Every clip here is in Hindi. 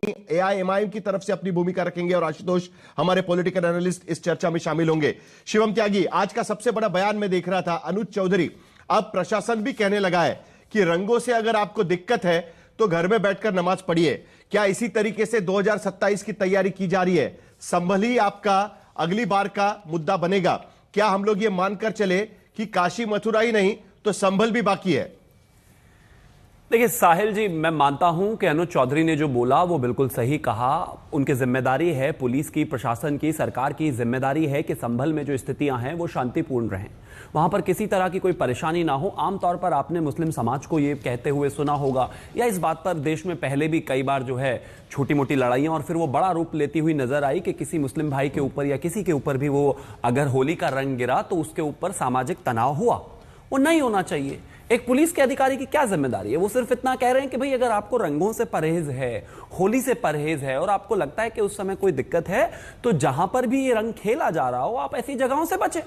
एआईएमआईएम की तरफ से अपनी भूमिका रखेंगे और आशुतोष हमारे पॉलिटिकल एनालिस्ट इस चर्चा में शामिल होंगे। शिवम त्यागी, आज का सबसे बड़ा बयान मैं देख रहा था, अनुज चौधरी, अब प्रशासन भी कहने लगा है कि रंगों से अगर आपको दिक्कत है तो घर में बैठकर नमाज पढ़िए। क्या इसी तरीके से 2027 की तैयारी की जा रही है? संभल ही आपका अगली बार का मुद्दा बनेगा। क्या हम लोग ये मानकर चले कि काशी मथुरा ही नहीं तो संभल भी बाकी है? देखिए साहिल जी, मैं मानता हूं कि अनुज चौधरी ने जो बोला वो बिल्कुल सही कहा। उनकी जिम्मेदारी है, पुलिस की, प्रशासन की, सरकार की जिम्मेदारी है कि संभल में जो स्थितियां हैं वो शांतिपूर्ण रहें, वहां पर किसी तरह की कोई परेशानी ना हो। आमतौर पर आपने मुस्लिम समाज को ये कहते हुए सुना होगा, या इस बात पर देश में पहले भी कई बार जो है छोटी मोटी लड़ाइयां और फिर वो बड़ा रूप लेती हुई नजर आई कि किसी मुस्लिम भाई के ऊपर या किसी के ऊपर भी वो अगर होली का रंग गिरा तो उसके ऊपर सामाजिक तनाव हुआ। वो नहीं होना चाहिए। एक पुलिस के अधिकारी की क्या जिम्मेदारी है? वो सिर्फ इतना कह रहे हैं कि भाई अगर आपको रंगों से परहेज है, होली से परहेज है और आपको लगता है कि उस समय कोई दिक्कत है तो जहां पर भी ये रंग खेला जा रहा हो आप ऐसी जगहों से बचें।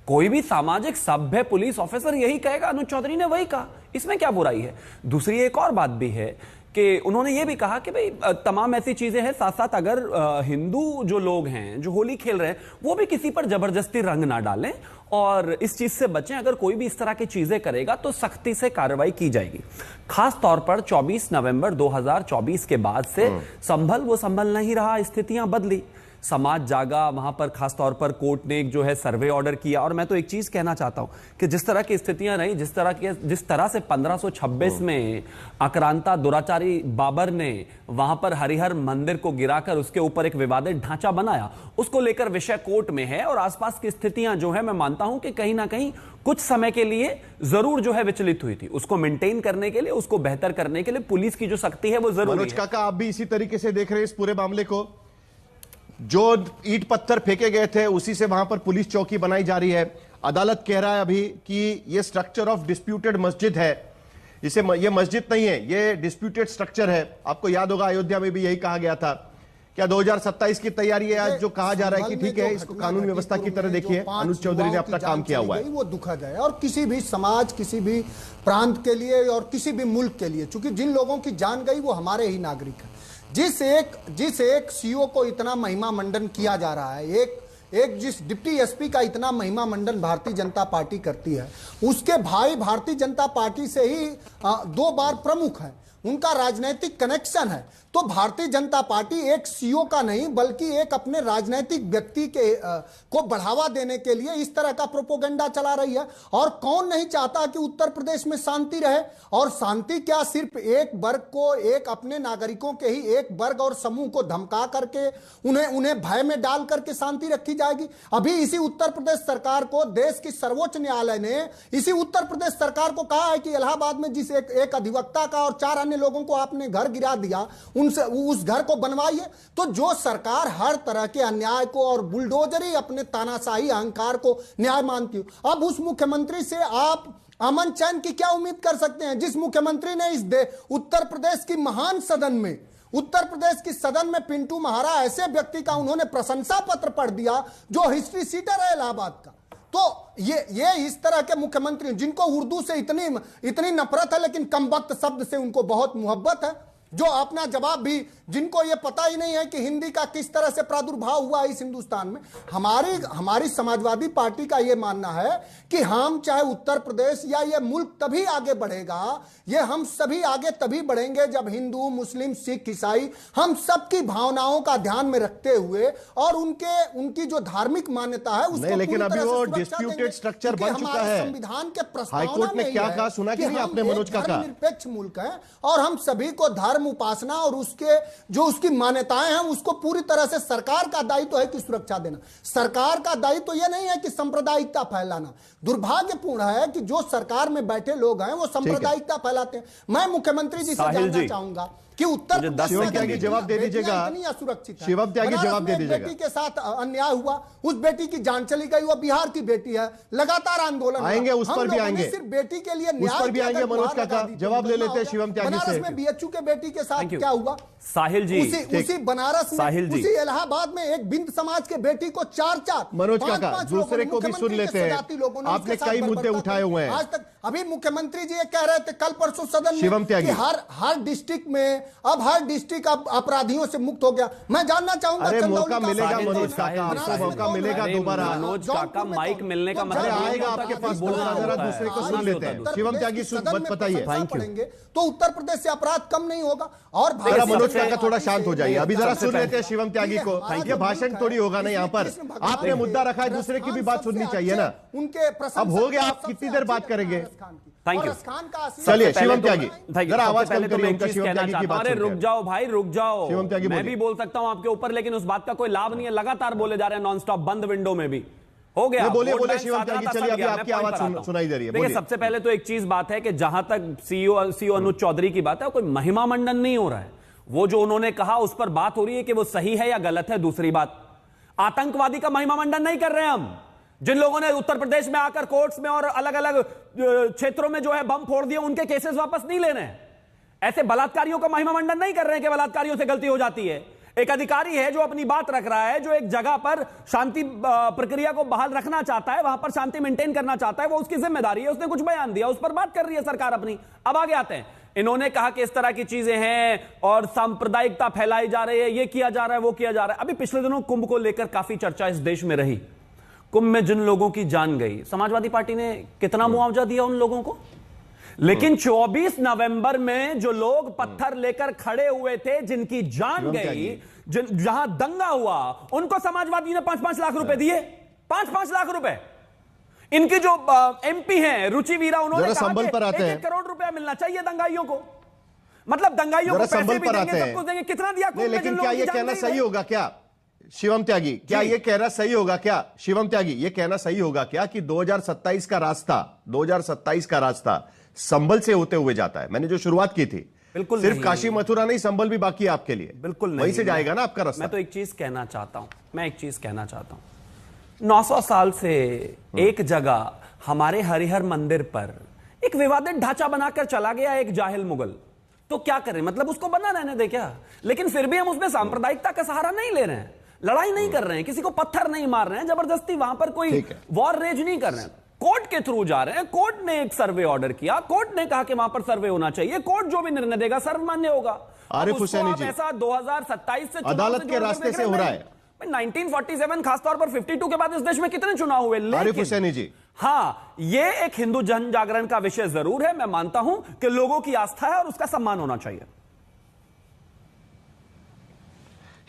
कोई भी सामाजिक सभ्य पुलिस ऑफिसर यही कहेगा, अनुज चौधरी ने वही कहा, इसमें क्या बुराई है? दूसरी एक और बात भी है कि उन्होंने ये भी कहा कि भाई तमाम ऐसी चीजें हैं, साथ साथ अगर हिंदू जो लोग हैं जो होली खेल रहे हैं वो भी किसी पर जबरदस्ती रंग ना डालें और इस चीज से बचें। अगर कोई भी इस तरह की चीजें करेगा तो सख्ती से कार्रवाई की जाएगी। खास तौर पर 24 नवंबर 2024 के बाद से संभल वो संभल नहीं रहा, स्थितियां बदली, समाज जागा। वहां पर खास तौर पर कोर्ट ने एक जो है सर्वे ऑर्डर किया। और मैं तो एक चीज कहना चाहता हूं कि जिस तरह की स्थितियां रही, जिस तरह से 1526 में आक्रांता दुराचारी बाबर ने वहां पर हरिहर मंदिर को गिराकर उसके ऊपर एक विवादित ढांचा बनाया, उसको लेकर विषय कोर्ट में है और आसपास की स्थितियां जो है मैं मानता हूं कि कहीं ना कहीं कुछ समय के लिए जरूर जो है विचलित हुई थी। उसको मेंटेन करने के लिए, उसको बेहतर करने के लिए पुलिस की जो शक्ति है वो जरूरी है। मनोज काका, आप भी इसी तरीके से देख रहे हैं इस पूरे मामले को? जो ईंट पत्थर फेंके गए थे उसी से वहां पर पुलिस चौकी बनाई जा रही है। अदालत कह रहा है अभी कि ये स्ट्रक्चर ऑफ डिस्प्यूटेड मस्जिद है, इसे ये मस्जिद नहीं है, ये डिस्प्यूटेड स्ट्रक्चर है। आपको याद होगा अयोध्या में भी यही कहा गया था। क्या 2027 की तैयारी है आज जो कहा जा रहा है कि ठीक है इसको कानून व्यवस्था की तरह देखिए? अनुज चौधरी ने अपना काम किया हुआ है, वो दुखद है। और किसी भी समाज, किसी भी प्रांत के लिए और किसी भी मुल्क के लिए, चूंकि जिन लोगों की जान गई वो हमारे ही नागरिक हैं। जिस एक सीओ को इतना महिमा मंडन किया जा रहा है, एक जिस डिप्टी एसपी का इतना महिमा मंडन भारतीय जनता पार्टी करती है, उसके भाई भारतीय जनता पार्टी से ही 2 बार प्रमुख हैं, उनका राजनीतिक कनेक्शन है। तो भारतीय जनता पार्टी एक सीओ का नहीं बल्कि एक अपने राजनीतिक व्यक्ति के को बढ़ावा देने के लिए इस तरह का प्रोपोगंडा चला रही है। और कौन नहीं चाहता कि उत्तर प्रदेश में शांति रहे? और शांति क्या सिर्फ एक वर्ग को, एक अपने नागरिकों के ही एक वर्ग और समूह को धमका करके उन्हें भय में डाल करके शांति रखी जाएगी? अभी इसी उत्तर प्रदेश सरकार को देश की सर्वोच्च न्यायालय ने इसी उत्तर प्रदेश सरकार को कहा है कि इलाहाबाद में जिस एक अधिवक्ता का और 4 अन्य लोगों को आपने घर गिरा दिया, उनसे उस घर को बनवाइए। तो जो सरकार हर तरह के अन्याय को और बुलडोजरी अपने तानाशाही अहंकार को न्याय मानती हो, अब उस मुख्यमंत्री से आप अमन चैन की क्या उम्मीद कर सकते हैं? जिस मुख्यमंत्री ने इस उत्तर प्रदेश की महान सदन में, उत्तर प्रदेश की सदन में पिंटू महारा ऐसे व्यक्ति का उन्होंने प्रशंसा पत्र पढ़ दिया जो हिस्ट्री सीटर है इलाहाबाद का। तो ये इस तरह के मुख्यमंत्री जिनको उर्दू से इतनी नफरत है लेकिन कमबख्त शब्द से उनको बहुत मोहब्बत है, जो अपना जवाब भी, जिनको ये पता ही नहीं है कि हिंदी का किस तरह से प्रादुर्भाव हुआ इस हिंदुस्तान में। हमारी समाजवादी पार्टी का ये मानना है कि हम चाहे उत्तर प्रदेश या ये मुल्क तभी आगे बढ़ेगा, ये हम सभी आगे तभी बढ़ेंगे जब हिंदू, मुस्लिम, सिख, ईसाई हम सबकी भावनाओं का ध्यान में रखते हुए और उनकी जो धार्मिक मान्यता है उसको लेकिन अभी वो डिस्प्यूटेड स्ट्रक्चर बन चुका है। संविधान के हाईकोर्ट ने क्या कहा सुना कि नहीं आपने मनोज काका? निरपेक्ष मुल्क है और हम सभी को धर्म उपासना और उसकी मान्यताएं हैं उसको पूरी तरह से सरकार का दायित्व है कि सुरक्षा देना। सरकार का दायित्व यह नहीं है कि सांप्रदायिकता फैलाना। दुर्भाग्यपूर्ण है कि जो सरकार में बैठे लोग हैं वो सांप्रदायिकता फैलाते हैं। मैं मुख्यमंत्री जी से जानना चाहूंगा कि उत्तर शिवम त्यागी जवाब दे दीजिएगा। असुरक्षित है। शिवम त्यागी जवाब दे दीजिएगा। बेटी के साथ अन्याय हुआ, उस बेटी की जान चली गई, वो बिहार की बेटी है, लगातार आंदोलन आएंगे, उस पर भी आएंगे, सिर्फ बेटी के लिए उस पर भी आएंगे। मनोज काका जवाब ले लेते हैं शिवम त्यागी से। बनारस में बीएचयू के बेटी के साथ क्या हुआ? साहिल जी उसी बनारस में, उसी इलाहाबाद में एक बिंद समाज के बेटी को 4 मनोज काका दूसरे को भी सुन लेते हैं। आपने कई मुद्दे उठाए हुए हैं आज तक। अभी मुख्यमंत्री जी ये कह रहे थे कल परसों सदन में कि हर डिस्ट्रिक्ट में अब हर डिस्ट्रिक्ट अपराधियों से मुक्त हो गया। मैं जानना चाहूंगा, अरे चंदौली मौका का मिलेगा साहिल मनोज जी, काका, बनारस आपको में मौका कौन मिलेगा है? दोबारा। मनोज काका, माइक मिलने का मतलब अरे ये नहीं आएगा होता आपके कि पास, बोल बोलना रहा जरा होता है। दूसरे को हाँ, सुन नहीं लेते होता हैं। दूसरा। शिवम त्यागी बताइए। प्रशंसा पढ़ेंगे तो उत्तर प्रदेश से अपराध कम नहीं होगा। और जरा मनोज सबसे- काका थोड़ा शांत हो जाइए, अभी जरा सबसे सुन पहले- लेते हैं शिवम त्यागी को। हमारा ये जो भाषण मुल्क थोड़ी है, होगा ना यहाँ पर, इसमें भगवान आपने के मुद्दा रखा है, दूसरे की भी बात रसखान सुननी सबसे चाहिए ना। अच्छे, उनके प्रशंसक अब हो गया, आप सबसे कितनी देर अच्छी बात करेंगे? रसखान की। Thank और you. रसखान का आशीर्वाद- चलिए सबसे पहले शिवम तो- त्यागी भाई, जरा आवाज सबसे कम पहले तो करिए, मैं एक उनका चीज शिवम कहना त्यागी की चाहता हूं। बात अरे सुनते रुक हैं। जाओ भाई, रुक जाओ। शिवम त्यागी मैं बोलिए। भी बोल सकता हूं आपके ऊपर, लेकिन उस बात का कोई लाभ नहीं है। लगातार बोले जा रहे हैं नॉन स्टॉप, बंद विंडो में भी हो गया। नहीं, बोलिए, वोट बोलिए बैंक शिवम साधना त्यागी, था, चलिए, सब अभी गया। आपकी मैं point आवाज पर आता हूं। सुनाई दे रही है, देखिए, बोलिए। सबसे पहले तो एक चीज बात है कि जहां तक सीओ अनुज चौधरी की बात है, कोई महिमा मंडन नहीं हो रहा है। वो जो उन्होंने कहा उस पर बात हो रही है कि वो सही है या गलत है। दूसरी बात, आतंकवादी का महिमा मंडन नहीं कर रहे हैं हम। जिन लोगों ने उत्तर प्रदेश में आकर कोर्ट्स में और अलग अलग क्षेत्रों में जो है बम फोड़ दिए, उनके केसेस वापस नहीं ले रहे हैं। ऐसे बलात्कारियों का महिमा मंडन नहीं कर रहे हैं कि बलात्कारियों से गलती हो जाती है। एक अधिकारी है जो अपनी बात रख रहा है, जो एक जगह पर शांति प्रक्रिया को बहाल रखना चाहता है, वहां पर शांति मेंटेन करना चाहता है, वो उसकी जिम्मेदारी है। उसने कुछ बयान दिया, उस पर बात कर रही है सरकार अपनी। अब आगे आते हैं, इन्होंने कहा कि इस तरह की चीजें हैं और सांप्रदायिकता फैलाई जा रही है, ये किया जा रहा है, वो किया जा रहा है। अभी पिछले दिनों कुंभ को लेकर काफी चर्चा इस देश में रही। कुंभ में जिन लोगों की जान गई, समाजवादी पार्टी ने कितना मुआवजा दिया उन लोगों को? लेकिन 24 नवंबर में जो लोग पत्थर लेकर खड़े हुए थे, जिनकी जान गई, जहां दंगा हुआ, उनको समाजवादी ने 5-5 लाख रुपए दिए। 5-5 लाख रुपए। इनकी जो एमपी हैं रुचि वीरा, उन्होंने कहा कि 1-1 करोड़ रुपया मिलना चाहिए दंगाइयों को। मतलब दंगाइयों को पैसे भी देंगे, सब कुछ देंगे। कितना दिया? लेकिन क्या ये कहना सही होगा क्या शिवम त्यागी? क्या ये कहना सही होगा क्या शिवम त्यागी? ये कहना सही होगा क्या कि 2027 का रास्ता संभल से होते हुए जाता है? मैंने जो शुरुआत की थी, बिल्कुल सिर्फ नहीं। काशी मथुरा नहीं, संभल भी बाकी है आपके लिए। बिल्कुल नहीं, वहीं से जाएगा ना आपका रास्ता। मैं तो एक चीज कहना चाहता हूं 900 साल से एक जगह हमारे हरिहर मंदिर पर एक विवादित ढांचा बनाकर चला गया एक जाहिल मुगल। तो क्या करें? मतलब उसको बना रहने दे क्या? लेकिन फिर भी हम उसमें सांप्रदायिकता का सहारा नहीं ले रहे हैं, लड़ाई नहीं कर रहे हैं, किसी को पत्थर नहीं मार रहे हैं, जबरदस्ती वहां पर कोई वॉर रेज नहीं कर रहे हैं। कोर्ट के थ्रू जा रहे हैं। कोर्ट ने एक सर्वे ऑर्डर किया, कोर्ट ने कहा कि वहां पर सर्वे होना चाहिए, कोर्ट जो भी निर्णय देगा सर्वमान्य होगा। आरिफ हुसैनी जी, ऐसा 2027 से अदालत के रास्ते से हो रहा है। 1947 खासतौर पर 52 के बाद इस देश में कितने चुनाव हुए? आरिफ हुसैनी जी, हाँ, ये एक हिंदू जन जागरण का विषय जरूर है। मैं मानता हूं कि लोगों की आस्था है और उसका सम्मान होना चाहिए।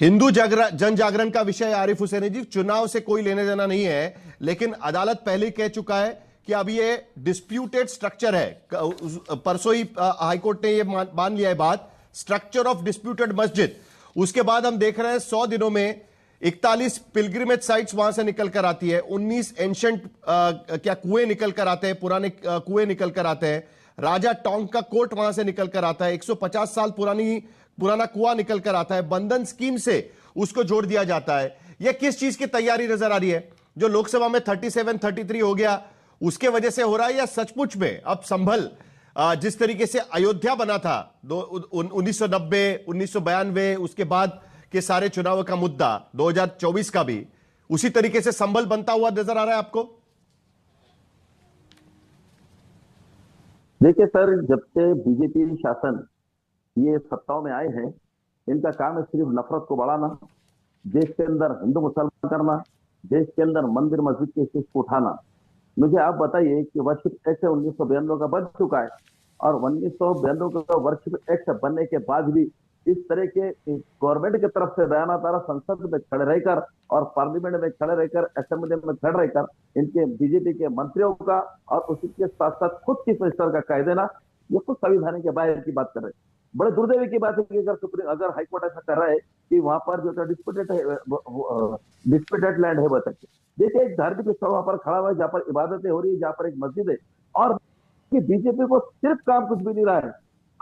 हिंदू जन जागरण का विषय आरिफ हुसैनी जी, चुनाव से कोई लेने देना नहीं है। लेकिन अदालत पहले कह चुका है कि अब ये डिस्प्यूटेड स्ट्रक्चर है। परसों ही हाईकोर्ट ने ये मान लिया है बात, स्ट्रक्चर ऑफ डिस्प्यूटेड मस्जिद। उसके बाद हम देख रहे हैं 100 दिनों में 41 पिलग्रिमेज साइट्स वहां से निकल कर आती है, 19 एंशंट क्या कुएं निकल कर आते हैं, पुराने कुएं निकल कर आते हैं। राजा टोंक का कोर्ट वहां से निकल कर आता है, 150 साल पुराना कुआं निकल कर आता है। बंधन स्कीम से उसको जोड़ दिया जाता है। यह किस चीज की तैयारी नजर आ रही है? जो लोकसभा में 37, 33 हो गया, उसके वजह से हो रहा है, या सचमुच में अब संभल जिस तरीके से अयोध्या बना था 1990, 1992, उसके बाद के सारे चुनाव का मुद्दा 2024 का भी उसी तरीके से संभल बनता हुआ नजर आ रहा है आपको? देखिए सर, जब से बीजेपी शासन ये सत्ताओं में आए हैं, इनका काम है सिर्फ नफरत को बढ़ाना, देश के अंदर हिंदू मुसलमान करना, देश के अंदर मंदिर मस्जिद के इश्यूज को उठाना। मुझे आप बताइए कि वर्षिप एक्ट 1992 का बन चुका है, और 1992 का वर्षिप एक्ट बनने के बाद भी इस तरह के गवर्नमेंट की तरफ से बयान आता रहा, संसद में खड़े रहकर और पार्लियामेंट में खड़े रहकर, असेंबली में खड़े रहकर इनके बीजेपी के मंत्रियों का और उसी के साथ साथ खुद चीफ मिनिस्टर का कह देना, ये खुद संविधान के बाहर की बात कर रहे हैं। बड़े दुर्दैवी की बात है कि अगर हाईकोर्ट ऐसा कर रहा है कि वहां पर जो डिस्प्यूटेड लैंड है बता के, देखिए एक धार्मिक स्थल वहां पर खड़ा हुआ है, जहां पर इबादतें हो रही है, जहां पर एक मस्जिद है, और बीजेपी को सिर्फ काम कुछ भी नहीं रहा है।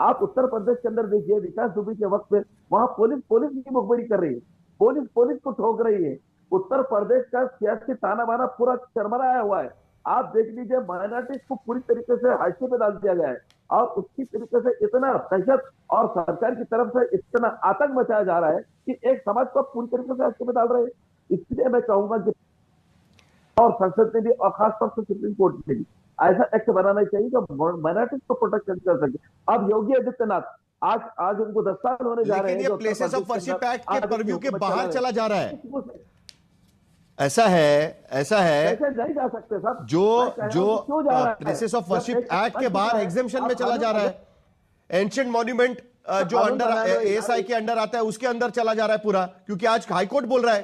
आप उत्तर प्रदेश के अंदर देखिए, विकास दुबे के वक्त में वहां पुलिस की मुखबिरी कर रही है, पुलिस को ठोक रही है। उत्तर प्रदेश का सियासी ताना बाना पूरा चरमराया हुआ है। आप देख लीजिए, माइनॉरिटीज को पूरी तरीके से हाशिए पे डाल दिया गया है, और उसकी तरीके से इतना दहशत और सरकार की तरफ से इतना आतंक मचाया जा रहा है कि एक समाज को पूरी तरीके से हाशिए पे डाल रहे हैं। इसलिए मैं कहूंगा कि और संसद ने भी और खासतौर से सुप्रीम कोर्ट ने भी ऐसा एक्ट बनाना चाहिए जो माइनॉरिटीज को प्रोटेक्शन कर सके। अब योगी आदित्यनाथ आज उनको 10 साल होने जा रहे लेकिन हैं। ये प्लेसेस ऑफ वर्शिप एक्ट के आज परव्यू के हुकूमत बाहर चला जा रहा है। है। ऐसा है ऐसे नहीं जा सकते साहब। जो मैं कह रहा जो हूं कि क्यों जा रहा है? प्लेसेस ऑफ जब वर्शिप एक एक्ट के बाहर एग्जेम्पशन में चला जा रहा है। एंशिएंट मॉन्यूमेंट जो अंडर एएसआई के अंडर आता है उसके अंदर चला जा रहा है पूरा, क्योंकि आज हाईकोर्ट बोल रहा है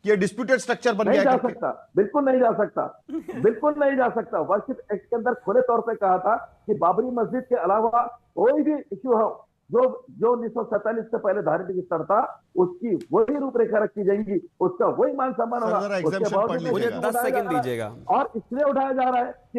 कि ये डिस्प्यूटेड स्ट्रक्चर बन नहीं गया जा करके। सकता, बिल्कुल नहीं जा सकता, बिल्कुल नहीं जा सकता। वर्शिप एक्ट के अंदर खुले तौर पे कहा था कि बाबरी मस्जिद के अलावा कोई भी इश्यू हो जो 1947 से पहले धार्मिक स्तर था, उसकी वही रूपरेखा रखी जाएंगी, उसका वही मान सम्मान होगा। सर, जरा उसके exemption बावजूद पढ़ लीजिएगा। मुझे 10 सेकंड दीजिएगा। और इसलिए उठाया जा रहा है कि